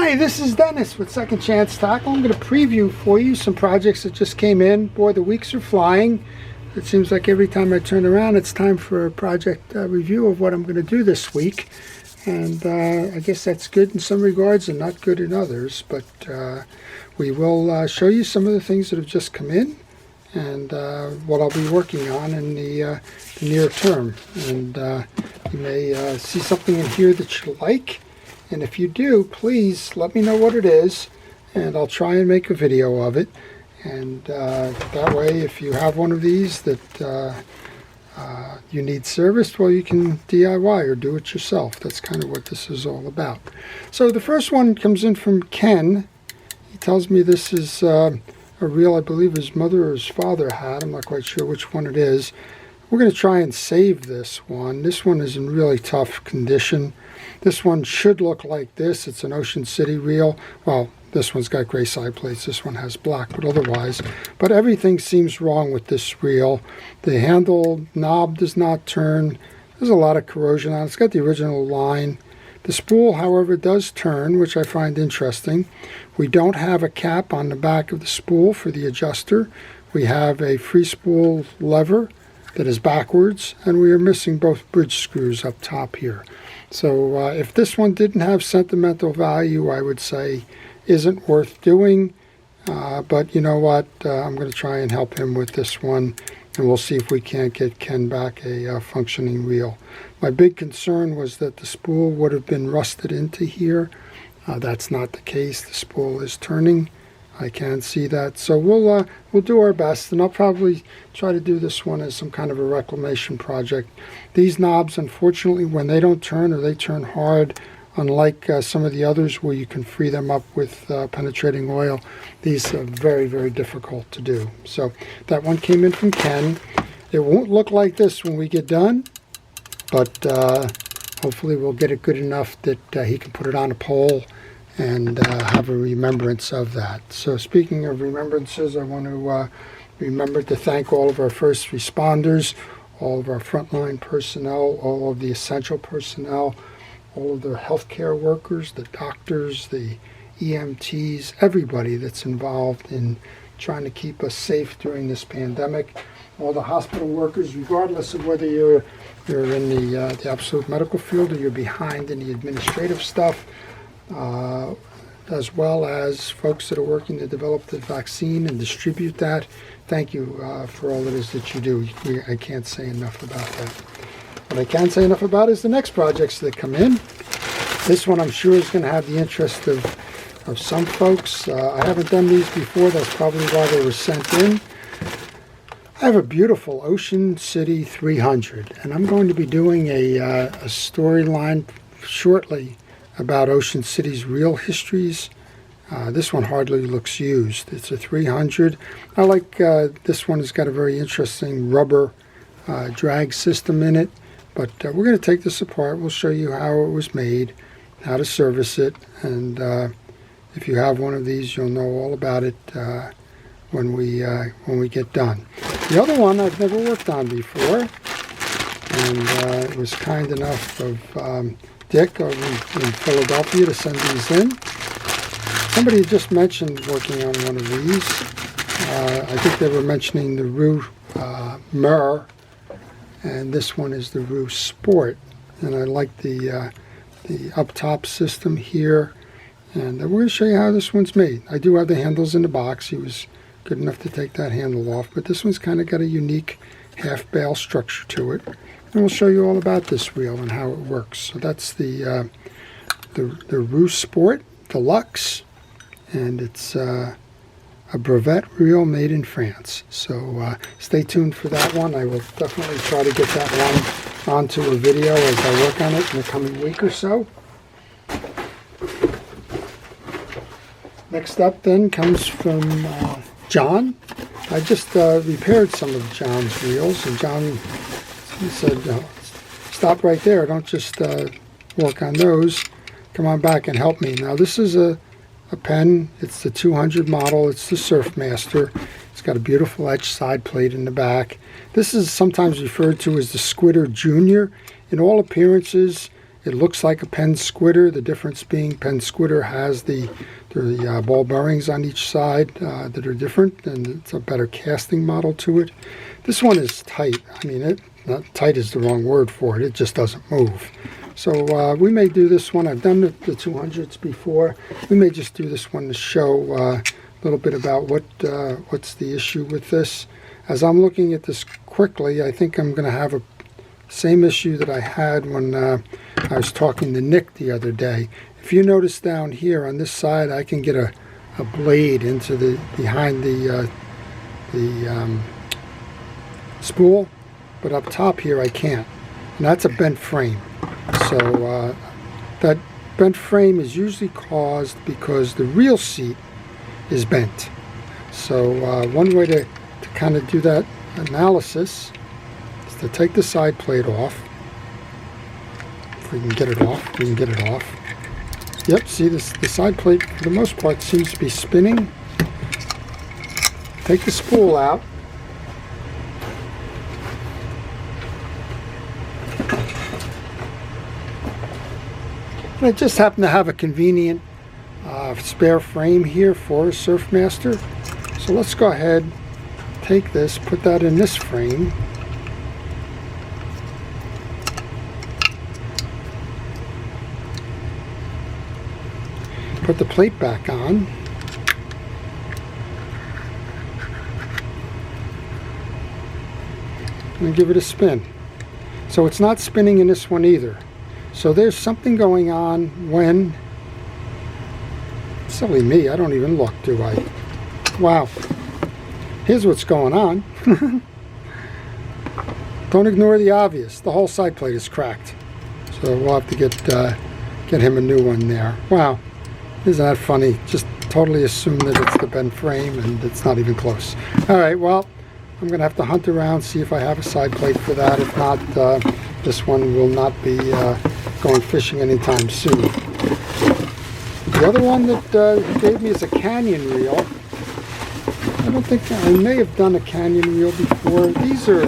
Hi, this is Dennis with Second Chance Tackle. I'm going to preview for you some projects that just came in. Boy, the weeks are flying. It seems like every time I turn around, it's time for a project review of what I'm going to do this week. And I guess that's good in some regards and not good in others. But we will show you some of the things that have just come in and what I'll be working on in the near term. And you may see something in here that you like. And if you do, please let me know what it is, and I'll try and make a video of it. And that way, if you have one of these that you need serviced, well, you can DIY or do it yourself. That's kind of what this is all about. So the first one comes in from Ken. He tells me this is a reel I believe his mother or his father had. I'm not quite sure which one it is. We're going to try and save this one. This one is in really tough condition. This one should look like this. It's an Ocean City reel. Well, this one's got gray side plates. This one has black, but otherwise. But everything seems wrong with this reel. The handle knob does not turn. There's a lot of corrosion on it. It's got the original line. The spool, however, does turn, which I find interesting. We don't have a cap on the back of the spool for the adjuster. We have a free spool lever that is backwards, and we are missing both bridge screws up top here. So if this one didn't have sentimental value, I would say isn't worth doing. But you know what? I'm going to try and help him with this one, and we'll see if we can't get Ken back a functioning reel. My big concern was that the spool would have been rusted into here. That's not the case. The spool is turning. I can see that. So we'll do our best, and I'll probably try to do this one as some kind of a reclamation project. These knobs, unfortunately, when they don't turn or they turn hard, unlike some of the others where you can free them up with penetrating oil, these are very, very difficult to do. So that one came in from Ken. It won't look like this when we get done, but hopefully we'll get it good enough that he can put it on a pole and have a remembrance of that. So speaking of remembrances, I want to remember to thank all of our first responders, all of our frontline personnel, all of the essential personnel, all of the healthcare workers, the doctors, the EMTs, everybody that's involved in trying to keep us safe during this pandemic. All the hospital workers, regardless of whether you're in the absolute medical field or you're behind in the administrative stuff, as well as folks that are working to develop the vaccine and distribute that. Thank you for all it is that you do. I can't say enough about that. What I can say enough about is the next projects that come in. This one I'm sure is going to have the interest of some folks. I haven't done these before. That's probably why they were sent in. I have a beautiful Ocean City 300, and I'm going to be doing a storyline shortly about Ocean City's real histories. This one hardly looks used. It's a 300. I like this one. Has got a very interesting rubber drag system in it. But we're going to take this apart. We'll show you how it was made, how to service it, and if you have one of these, you'll know all about it when we get done. The other one I've never worked on before, and it was kind enough of Dick over in Philadelphia to send these in. Somebody had just mentioned working on one of these. I think they were mentioning the Rue Mur, and this one is the Rue Sport. And I like the up top system here. And we're going to show you how this one's made. I do have the handles in the box. He was good enough to take that handle off, but this one's kind of got a unique half bale structure to it. And we'll show you all about this reel and how it works. So that's the Rue Sport Deluxe, and it's a brevet reel made in France. So stay tuned for that one. I will definitely try to get that one onto a video as I work on it in the coming week or so. Next up then comes from John. I just repaired some of John's reels, and John said, stop right there, don't just work on those, come on back and help me. Now this is a Penn. It's the 200 model. It's the Surfmaster. It's got a beautiful etched side plate in the back. This is sometimes referred to as the Squidder Junior. In all appearances, It looks like a Penn squitter, the difference being Penn squitter has the ball bearings on each side that are different, and it's a better casting model to it. This one is tight. I mean, not tight is the wrong word for it. It just doesn't move. So we may do this one. I've done the 200s before. We may just do this one to show a little bit about what's the issue with this. As I'm looking at this quickly, I think I'm going to have a same issue that I had when I was talking to Nick the other day. If you notice down here on this side, I can get a blade into behind the spool, but up top here I can't, and that's a bent frame. So that bent frame is usually caused because the reel seat is bent. So one way to kind of do that analysis is to take the side plate off. If we can get it off, we can get it off. Yep, see this, the side plate for the most part seems to be spinning. Take the spool out. And I just happen to have a convenient spare frame here for a Surfmaster. So let's go ahead, take this, put that in this frame. Put the plate back on. And give it a spin. So it's not spinning in this one either. So there's something going on when, silly me, I don't even look, do I? Wow. Here's what's going on. Don't ignore the obvious. The whole side plate is cracked. So we'll have to get him a new one there. Wow. Isn't that funny? Just totally assume that it's the bent frame, and it's not even close. All right, well, I'm going to have to hunt around, see if I have a side plate for that. If not, this one will not be going fishing anytime soon. The other one that he gave me is a canyon reel. I don't think, I may have done a canyon reel before. These are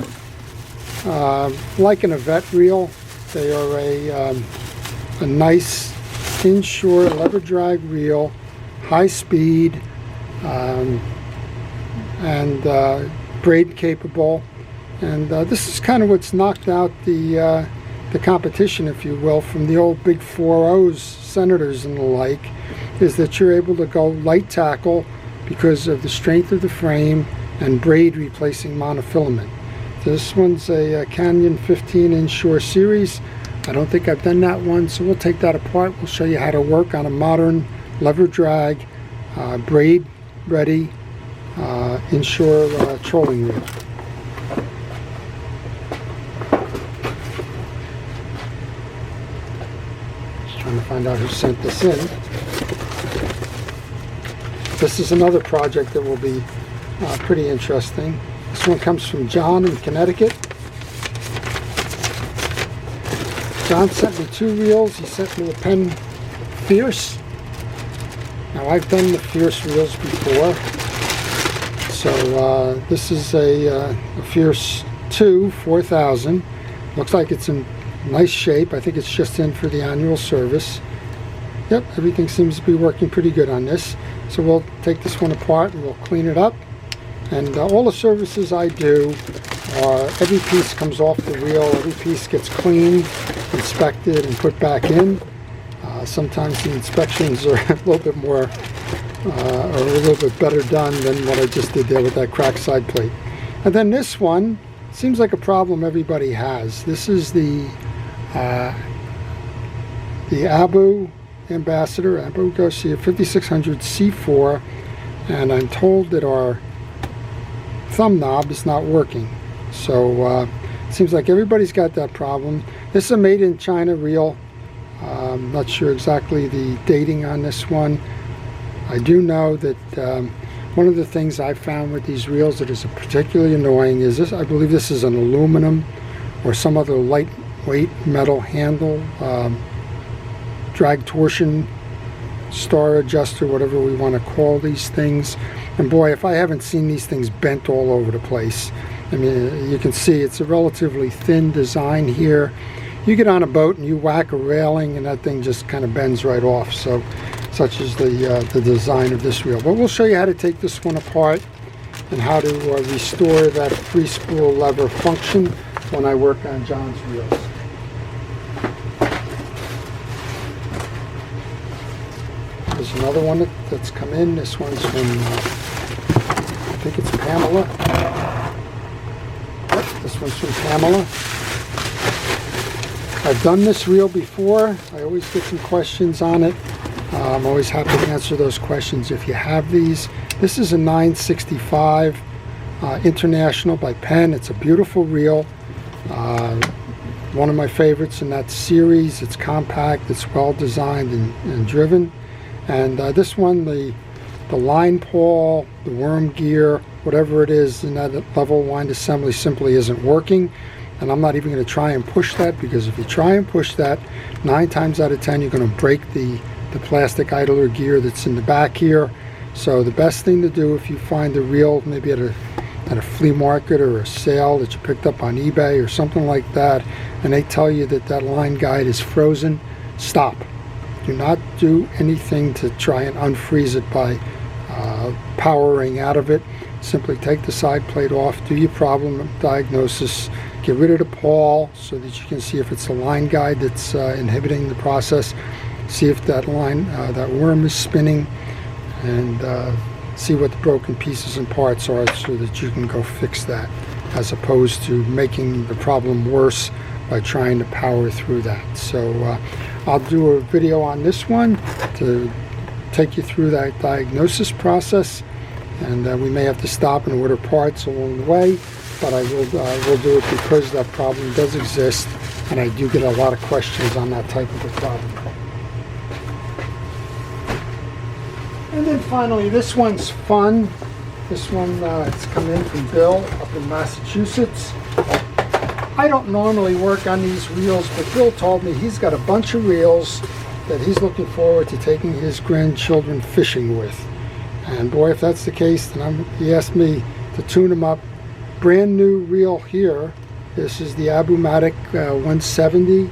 like an Yvette reel. They are a nice inshore lever drag reel, high speed, and braid capable. And this is kind of what's knocked out the competition, if you will, from the old big 4.0s, Senators and the like, is that you're able to go light tackle because of the strength of the frame and braid replacing monofilament. This one's a Canyon 15 inshore series. I don't think I've done that one, so we'll take that apart. We'll show you how to work on a modern lever drag, braid ready inshore trolling reel. Just trying to find out who sent this in. This is another project that will be pretty interesting. This one comes from John in Connecticut. John sent me 2 reels. He sent me a Penn Fierce. Now I've done the Fierce reels before. So this is a Fierce 2 4000. Looks like it's in nice shape. I think it's just in for the annual service. Yep, everything seems to be working pretty good on this. So we'll take this one apart and we'll clean it up. And all the services I do are every piece comes off the reel, every piece gets cleaned, inspected, and put back in. Sometimes the inspections are a little bit more, or a little bit better done than what I just did there with that cracked side plate. And then this one seems like a problem everybody has. This is the Abu Ambassador, Abu Garcia 5600 C4, and I'm told that our thumb knob is not working. So it seems like everybody's got that problem. This is a made in China reel. I'm not sure exactly the dating on this one. I do know that one of the things I've found with these reels that is particularly annoying is this. I believe this is an aluminum or some other lightweight metal handle, drag torsion, star adjuster, whatever we want to call these things. And boy, if I haven't seen these things bent all over the place. I mean, you can see it's a relatively thin design here. You get on a boat and you whack a railing and that thing just kind of bends right off. So such is the design of this reel. But we'll show you how to take this one apart and how to restore that free spool lever function when I work on John's reels. There's another one that's come in. This one's from, I think it's Pamela. Yep, this one's from Pamela. I've done this reel before. I always get some questions on it. I'm always happy to answer those questions if you have these. This is a 965 International by Penn. It's a beautiful reel. One of my favorites in that series. It's compact, it's well designed and driven. And this one, the line pawl, the worm gear, whatever it is in that level wind assembly simply isn't working. And I'm not even going to try and push that, because if you try and push that, 9 times out of 10 you're going to break the plastic idler gear that's in the back here. So the best thing to do, if you find the reel maybe at a flea market or a sale that you picked up on eBay or something like that, and they tell you that that line guide is frozen, stop. Do not do anything to try and unfreeze it by powering out of it. Simply take the side plate off, do your problem diagnosis, get rid of the pawl so that you can see if it's the line guide that's inhibiting the process, see if that line, that worm is spinning, and see what the broken pieces and parts are so that you can go fix that, as opposed to making the problem worse by trying to power through that. So I'll do a video on this one to take you through that diagnosis process, and we may have to stop and order parts along the way, but I will do it because that problem does exist, and I do get a lot of questions on that type of a problem. And then finally, this one's fun. This one, it's come in from Bill up in Massachusetts. I don't normally work on these reels, but Bill told me he's got a bunch of reels that he's looking forward to taking his grandchildren fishing with. And boy, if that's the case, then he asked me to tune them up. Brand new reel here. This is the Abumatic 170. I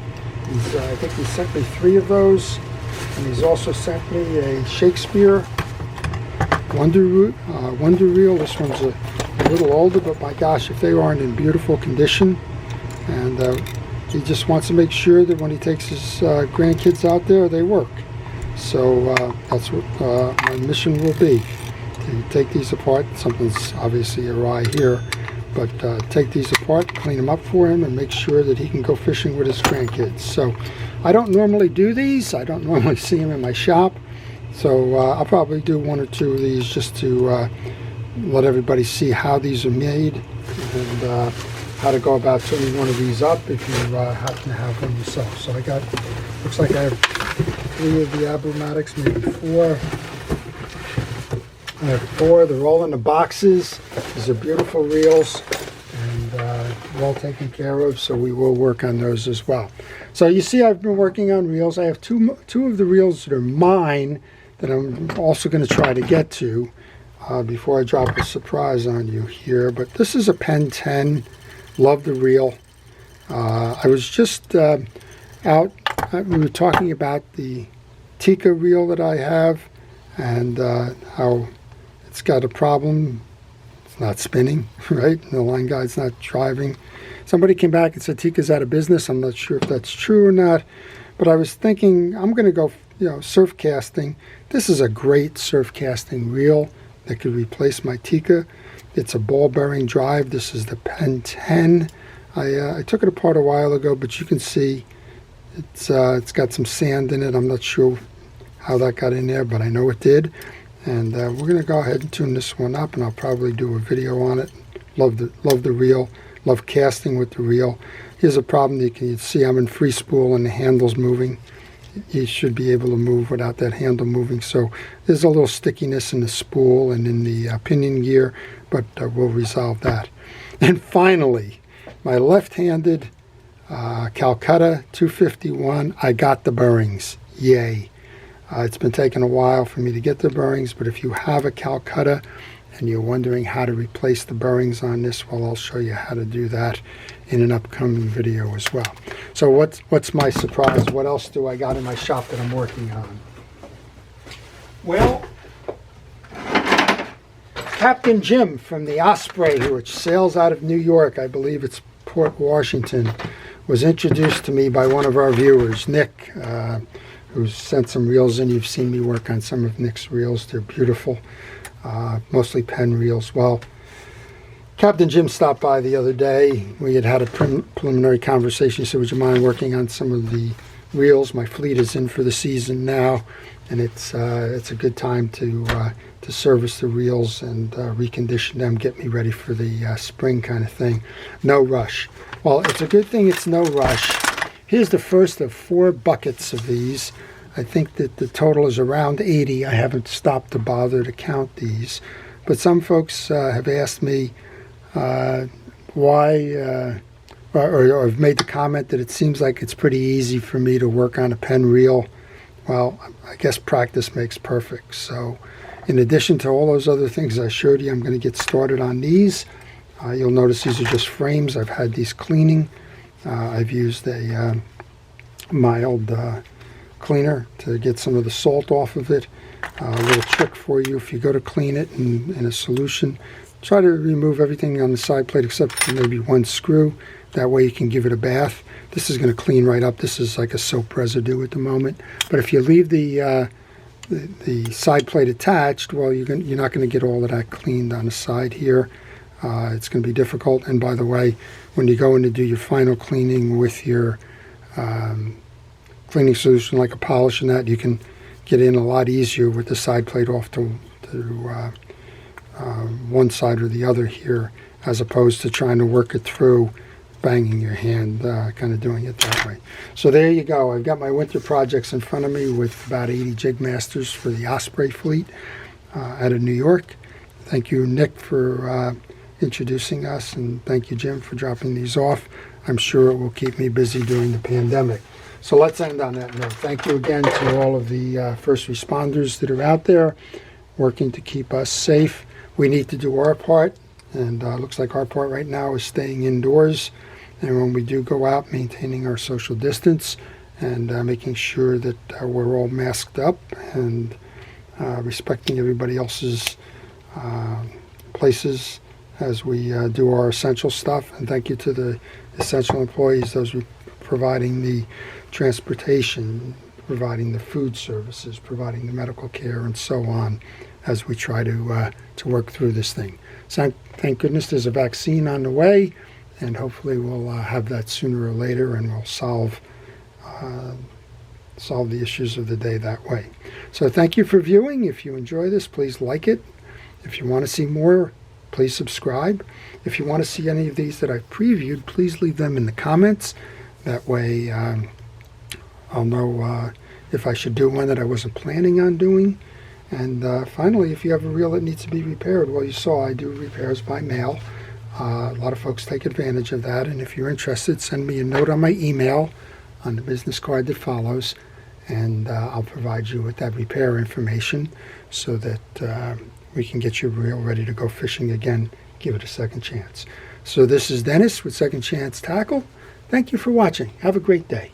think he sent me 3 of those. And he's also sent me a Shakespeare Wonder reel. This one's a little older, but my gosh, if they aren't in beautiful condition. And he just wants to make sure that when he takes his grandkids out there, they work. So that's what my mission will be, to take these apart. Something's obviously awry here, but take these apart, clean them up for him, and make sure that he can go fishing with his grandkids. So I don't normally do these. I don't normally see them in my shop. So I'll probably do 1 or 2 of these just to let everybody see how these are made, and how to go about tuning one of these up if you happen to have one yourself. So I got, looks like I have 3 of the Abumatics, maybe 4. I have 4. They're all in the boxes. These are beautiful reels, and well taken care of, so we will work on those as well. So you see, I've been working on reels. I have two of the reels that are mine that I'm also going to try to get to before I drop a surprise on you here. But this is a Penn 10. Love the reel. I was just out, we were talking about the Tika reel that I have, and how it's got a problem. It's not spinning, right? The line guide's not driving. Somebody came back and said Tika's out of business. I'm not sure if that's true or not, but I was thinking I'm going to go, surf casting. This is a great surf casting reel that could replace my Tika. It's a ball bearing drive. This is the Penn 10. I took it apart a while ago, but you can see it's got some sand in it. I'm not sure how that got in there, but I know it did. And we're going to go ahead and tune this one up, and I'll probably do a video on it. Love the reel. Love casting with the reel. Here's a problem. You can see I'm in free spool and the handle's moving. You should be able to move without that handle moving. So there's a little stickiness in the spool and in the pinion gear, but we'll resolve that. And finally, my left-handed Calcutta 251. I got the bearings. Yay. It's been taking a while for me to get the bearings, but if you have a Calcutta and you're wondering how to replace the bearings on this, well, I'll show you how to do that in an upcoming video as well. So what's my surprise? What else do I got in my shop that I'm working on? Well, Captain Jim from the Osprey, which sails out of New York, I believe it's Port Washington, was introduced to me by one of our viewers, Nick, who's sent some reels in. You've seen me work on some of Nick's reels. They're beautiful, mostly Penn reels. Well, Captain Jim stopped by the other day. We had a preliminary conversation. He said, would you mind working on some of the reels? My fleet is in for the season now, and it's a good time to service the reels and recondition them, get me ready for the spring kind of thing. No rush. Well, it's a good thing it's no rush. Here's the first of 4 buckets of these. I think that the total is around 80. I haven't stopped to bother to count these. But some folks have asked me why, or have made the comment that it seems like it's pretty easy for me to work on a Penn reel. Well, I guess practice makes perfect. So in addition to all those other things I showed you, I'm going to get started on these. You'll notice these are just frames. I've had these cleaning. I've used a mild cleaner to get some of the salt off of it. A little trick for you: if you go to clean it in a solution, try to remove everything on the side plate except for maybe one screw. That way you can give it a bath. This is going to clean right up. This is like a soap residue at the moment. But if you leave the side plate attached, well, you're not going to get all of that cleaned on the side here. It's going to be difficult. And by the way, when you go in to do your final cleaning with your cleaning solution like a polish and that, you can get in a lot easier with the side plate off to one side or the other here, as opposed to trying to work it through, banging your hand, kind of doing it that way. So there you go. I've got my winter projects in front of me with about 80 jig masters for the Osprey fleet out of New York. Thank you, Nick, for introducing us, and thank you, Jim, for dropping these off. I'm sure it will keep me busy during the pandemic. So let's end on that note. Thank you again to all of the first responders that are out there working to keep us safe. We need to do our part, and looks like our part right now is staying indoors, and when we do go out, maintaining our social distance and making sure that we're all masked up and respecting everybody else's places as we do our essential stuff. And thank you to the essential employees, those providing the transportation, providing the food services, providing the medical care, and so on, as we try to work through this thing. So thank goodness there's a vaccine on the way, and hopefully we'll have that sooner or later, and we'll solve the issues of the day that way. So thank you for viewing. If you enjoy this, please like it. If you want to see more, please subscribe. If you want to see any of these that I've previewed, please leave them in the comments. That way I'll know if I should do one that I wasn't planning on doing. And finally, if you have a reel that needs to be repaired, well, you saw I do repairs by mail. A lot of folks take advantage of that, and if you're interested, send me a note on my email on the business card that follows, and I'll provide you with that repair information so that we can get your reel ready to go fishing again, give it a second chance. So this is Dennis with Second Chance Tackle. Thank you for watching. Have a great day.